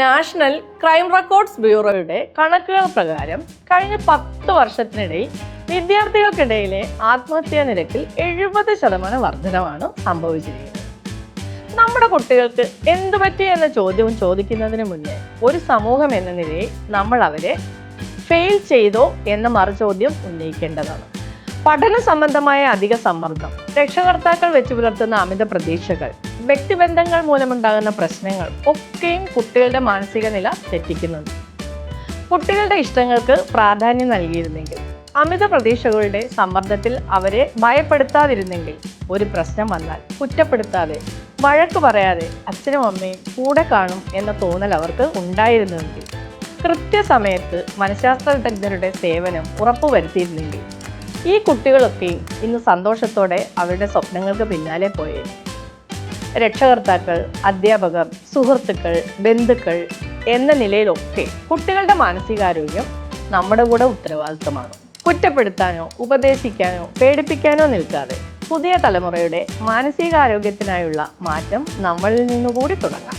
National crime records ബ്യൂറോയുടെ കണക്കുകൾ പ്രകാരം കഴിഞ്ഞ 10 വർഷത്തിനിടയിൽ വിദ്യാർത്ഥികൾക്കിടയിലെ ആത്മഹത്യാ നിരക്കിൽ 70% വർധനമാണ് സംഭവിച്ചിരിക്കുന്നത്. നമ്മുടെ കുട്ടികൾക്ക് എന്തു പറ്റി എന്ന ചോദ്യവും ചോദിക്കുന്നതിന് മുന്നേ ഒരു സമൂഹം എന്ന നിലയിൽ നമ്മൾ അവരെ ഫെയിൽ ചെയ്തോ എന്ന മറുചോദ്യം ഉന്നയിക്കേണ്ടതാണ്. പഠന സംബന്ധമായ അധിക സമ്മർദ്ദം, രക്ഷകർത്താക്കൾ വെച്ച് പുലർത്തുന്ന അമിത പ്രതീക്ഷകൾ, വ്യക്തിബന്ധങ്ങൾ മൂലമുണ്ടാകുന്ന പ്രശ്നങ്ങൾ ഒക്കെയും കുട്ടികളുടെ മാനസിക നില തെറ്റിക്കുന്നുണ്ട്. കുട്ടികളുടെ ഇഷ്ടങ്ങൾക്ക് പ്രാധാന്യം നൽകിയിരുന്നെങ്കിൽ, അമിത പ്രതീക്ഷകളുടെ സമ്മർദ്ദത്തിൽ അവരെ ഭയപ്പെടുത്താതിരുന്നെങ്കിൽ, ഒരു പ്രശ്നം വന്നാൽ കുറ്റപ്പെടുത്താതെ വഴക്ക് പറയാതെ അച്ഛനും അമ്മയും കൂടെ കാണും എന്ന തോന്നൽ അവർക്ക് ഉണ്ടായിരുന്നുവെങ്കിൽ, കൃത്യസമയത്ത് മനഃശാസ്ത്ര വിദഗ്ധരുടെ സേവനം ഉറപ്പുവരുത്തിയിരുന്നെങ്കിൽ, ഈ കുട്ടികളൊക്കെയും ഇന്ന് സന്തോഷത്തോടെ അവരുടെ സ്വപ്നങ്ങൾക്ക് പിന്നാലെ പോയേ. രക്ഷകർത്താക്കൾ, അധ്യാപകർ, സുഹൃത്തുക്കൾ, ബന്ധുക്കൾ എന്ന നിലയിലൊക്കെ കുട്ടികളുടെ മാനസികാരോഗ്യം നമ്മുടെ കൂടെ ഉത്തരവാദിത്തമാണ്. കുറ്റപ്പെടുത്താനോ ഉപദേശിക്കാനോ പേടിപ്പിക്കാനോ നിൽക്കാതെ പുതിയ തലമുറയുടെ മാനസികാരോഗ്യത്തിനായുള്ള മാറ്റം നമ്മളിൽ നിന്നുകൂടി തുടങ്ങാം.